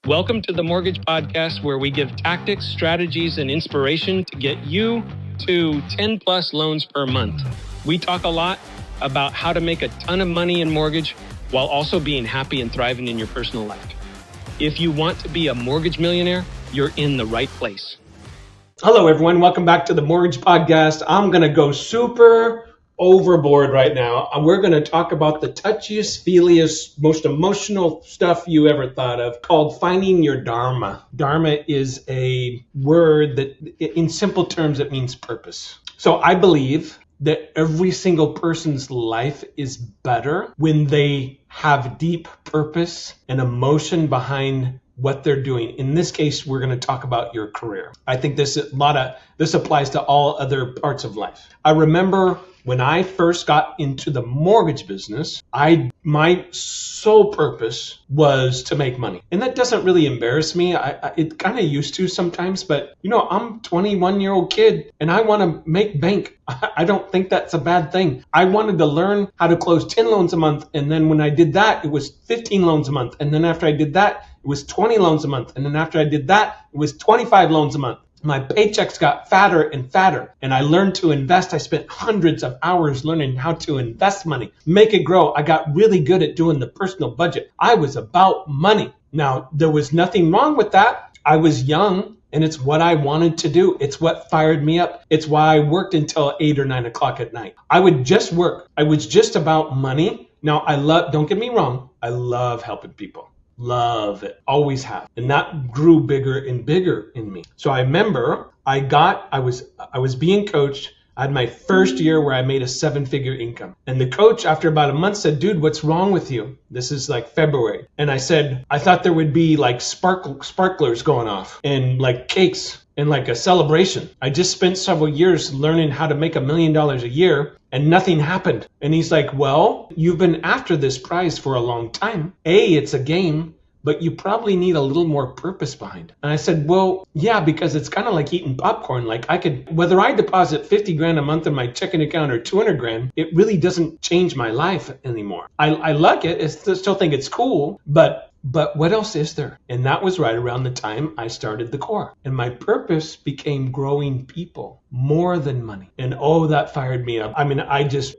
Welcome to the Mortgage Podcast, where we give tactics, strategies, and inspiration to get you to 10 plus loans per month. We talk a lot about how to make a ton of money in mortgage while also being happy and thriving in your personal life. If you want to be a mortgage millionaire, you're in the right place. Hello, everyone. Welcome back to the Mortgage Podcast. I'm going to go super overboard right now. We're going to talk about the touchiest, feeliest, most emotional stuff you ever thought of, called finding your Dharma. Dharma is a word that, in simple terms, it means purpose. So I believe that every single person's life is better when they have deep purpose and emotion behind what they're doing. In this case, we're going to talk about your career. I think this applies to all other parts of life. I remember when I first got into the mortgage business, my sole purpose was to make money. And that doesn't really embarrass me. It kind of used to sometimes, but I'm a 21-year-old kid and I want to make bank. I don't think that's a bad thing. I wanted to learn how to close 10 loans a month. And then when I did that, it was 15 loans a month. And then after I did that, it was 20 loans a month. And then after I did that, it was 25 loans a month. My paychecks got fatter and fatter, and I learned to invest. I spent hundreds of hours learning how to invest money, make it grow. I got really good at doing the personal budget. I was about money. Now, there was nothing wrong with that. I was young, and it's what I wanted to do. It's what fired me up. It's why I worked until 8 or 9 o'clock at night. I would just work. I was just about money. Now, don't get me wrong, I love helping people. Love it. Always have. And that grew bigger and bigger in me. So I remember I was being coached. I had my first year where I made a 7-figure income. And the coach, after about a month, said, "Dude, what's wrong with you?" This is like February. And I said, "I thought there would be like sparklers going off and like cakes and like a celebration. I just spent several years learning how to make $1 million a year and nothing happened." And he's like, "Well, you've been after this prize for a long time. It's a game, but you probably need a little more purpose behind it." And I said, "Well, yeah, because it's kind of like eating popcorn. Like whether I deposit 50 grand a month in my checking account or 200 grand, it really doesn't change my life anymore. I like it. I still think it's cool, but what else is there?" And that was right around the time I started the core. And my purpose became growing people more than money. And that fired me up. I mean,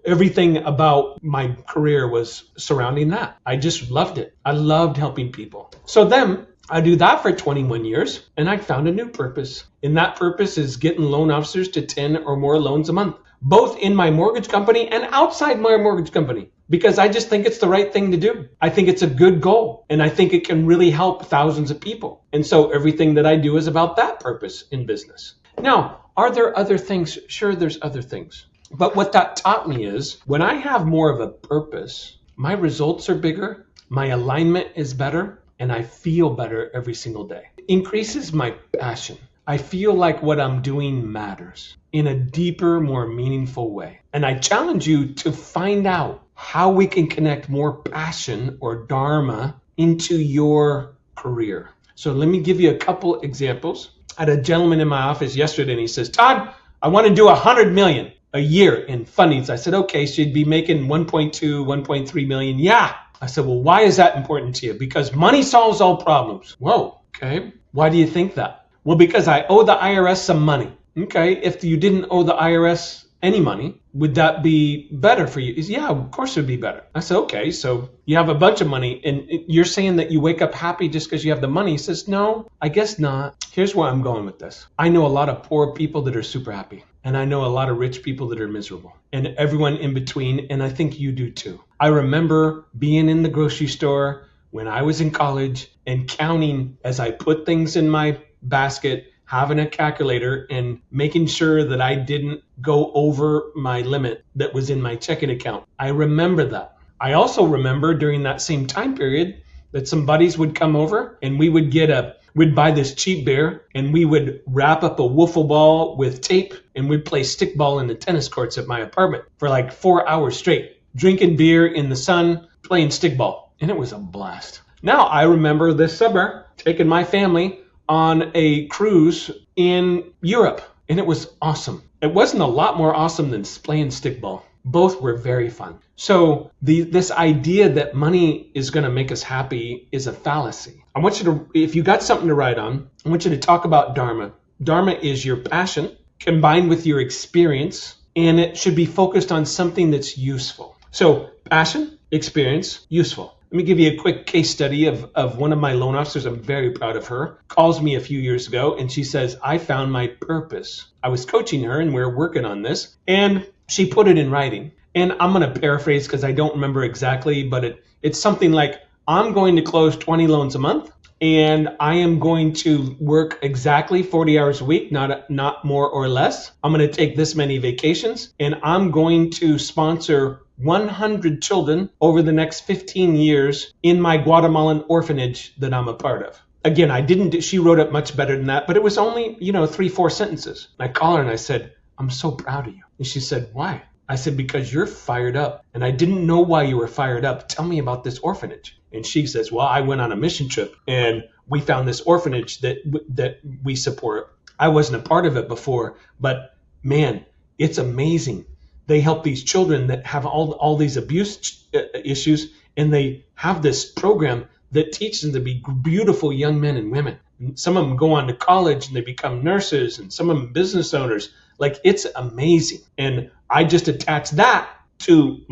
everything about my career was surrounding that. I just loved it. I loved helping people. So then I do that for 21 years and I found a new purpose. And that purpose is getting loan officers to 10 or more loans a month, both in my mortgage company and outside my mortgage company, because I just think it's the right thing to do. I think it's a good goal, and I think it can really help thousands of people. And so everything that I do is about that purpose in business. Now, are there other things? Sure, there's other things. But what that taught me is when I have more of a purpose, my results are bigger, my alignment is better, and I feel better every single day. It increases my passion. I feel like what I'm doing matters in a deeper, more meaningful way. And I challenge you to find out how we can connect more passion or Dharma into your career. So let me give you a couple examples. I had a gentleman in my office yesterday and he says, "Todd, I want to do 100 million a year in fundings." I said, "Okay, so you'd be making 1.2, 1.3 million. Yeah." I said, "Well, why is that important to you?" "Because money solves all problems." "Whoa, okay. Why do you think that?" "Well, because I owe the IRS some money." "Okay, if you didn't owe the IRS any money, would that be better for you?" He said, "Yeah, of course it would be better." I said, "Okay, so you have a bunch of money and you're saying that you wake up happy just because you have the money." He says, "No, I guess not. Here's where I'm going with this. I know a lot of poor people that are super happy. And I know a lot of rich people that are miserable. And everyone in between, and I think you do too." I remember being in the grocery store when I was in college and counting as I put things in my basket, having a calculator and making sure that I didn't go over my limit that was in my checking account. I remember that. I also remember during that same time period that some buddies would come over and we'd buy this cheap beer and we would wrap up a wiffle ball with tape and we'd play stickball in the tennis courts at my apartment for like 4 hours straight, drinking beer in the sun, playing stickball. And it was a blast. Now I remember this summer taking my family on a cruise in Europe, and it was awesome. It wasn't a lot more awesome than playing stickball. Both were very fun. So this idea that money is going to make us happy is a fallacy. I want you to, if you got something to write on, I want you to talk about Dharma. Dharma is your passion combined with your experience, and it should be focused on something that's useful. So passion, experience, useful. Let me give you a quick case study of one of my loan officers. I'm very proud of her. Calls me a few years ago and she says, I found my purpose. I was coaching her and we're working on this, and she put it in writing. And I'm going to paraphrase because I don't remember exactly, but it's something like, I'm going to close 20 loans a month, and I am going to work exactly 40 hours a week, not more or less. I'm going to take this many vacations, and I'm going to sponsor 100 children over the next 15 years in my Guatemalan orphanage that I'm a part of. Again, she wrote it much better than that, but it was only, 3-4 sentences. I called her and I said, I'm so proud of you. And she said, why? I said, because you're fired up. And I didn't know why you were fired up. Tell me about this orphanage. And she says, well, I went on a mission trip and we found this orphanage that we support. I wasn't a part of it before, but man, it's amazing. They help these children that have all these abuse issues, and they have this program that teaches them to be beautiful young men and women. And some of them go on to college and they become nurses, and some of them business owners. Like, it's amazing. And I just attach that to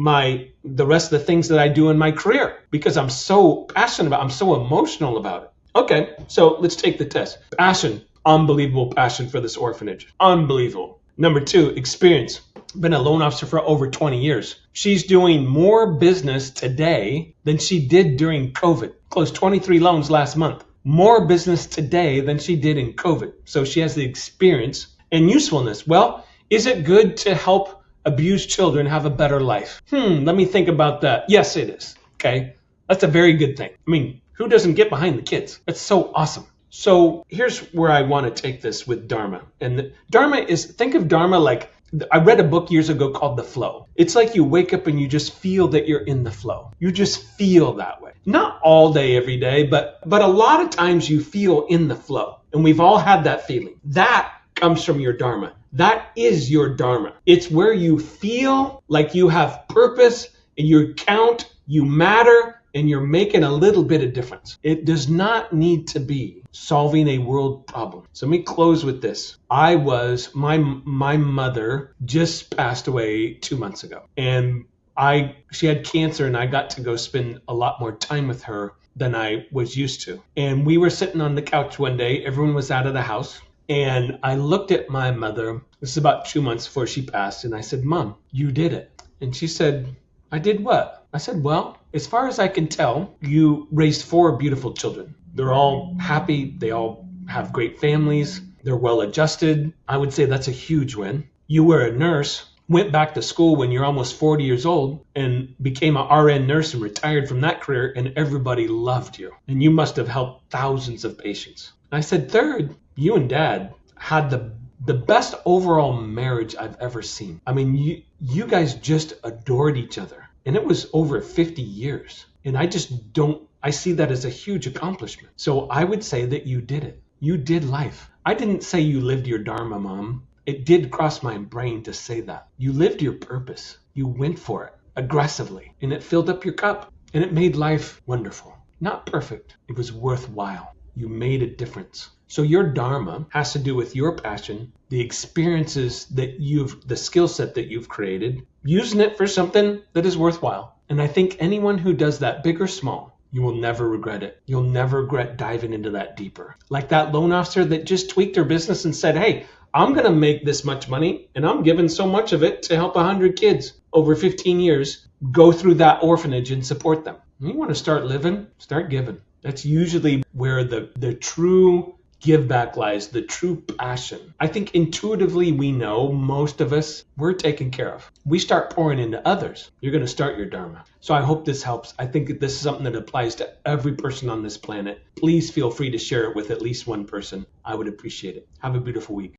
the rest of the things that I do in my career because I'm so passionate about it. I'm so emotional about it. Okay, so let's take the test. Passion, unbelievable passion for this orphanage. Unbelievable. Number 2, experience. Been a loan officer for over 20 years. She's doing more business today than she did during COVID. Closed 23 loans last month. More business today than she did in COVID. So she has the experience and usefulness. Well, is it good to help abused children have a better life? Let me think about that. Yes, it is. Okay, that's a very good thing. I mean, who doesn't get behind the kids? That's so awesome. So here's where I want to take this with Dharma. And Dharma is, think of Dharma like, I read a book years ago called The Flow. It's like you wake up and you just feel that you're in the flow. You just feel that way. Not all day, every day, but a lot of times you feel in the flow. And we've all had that feeling. That comes from your Dharma. That is your Dharma. It's where you feel like you have purpose and you count, you matter, and you're making a little bit of difference. It does not need to be solving a world problem. So let me close with this. My mother just passed away 2 months ago, and she had cancer, and I got to go spend a lot more time with her than I was used to. And we were sitting on the couch one day, everyone was out of the house, and I looked at my mother. This is about 2 months before she passed, and I said, Mom, you did it. And she said, I did what? I said, well, as far as I can tell, you raised 4 beautiful children. They're all happy. They all have great families. They're well adjusted. I would say that's a huge win. You were a nurse, went back to school when you're almost 40 years old and became an RN nurse and retired from that career, and everybody loved you. And you must have helped thousands of patients. I said, third, you and Dad had the best overall marriage I've ever seen. I mean, you guys just adored each other. And it was over 50 years. And I see that as a huge accomplishment. So I would say that you did it. You did life. I didn't say you lived your Dharma, Mom. It did cross my brain to say that. You lived your purpose. You went for it aggressively. And it filled up your cup. And it made life wonderful. Not perfect. It was worthwhile. You made a difference. So your Dharma has to do with your passion, the experiences the skill set that you've created, using it for something that is worthwhile. And I think anyone who does that, big or small, you will never regret it. You'll never regret diving into that deeper. Like that loan officer that just tweaked her business and said, hey, I'm going to make this much money and I'm giving so much of it to help 100 kids over 15 years go through that orphanage and support them. When you want to start living, start giving. That's usually where the true give back lies, the true passion. I think intuitively we know, most of us, we're taken care of. We start pouring into others. You're going to start your Dharma. So I hope this helps. I think this is something that applies to every person on this planet. Please feel free to share it with at least one person. I would appreciate it. Have a beautiful week.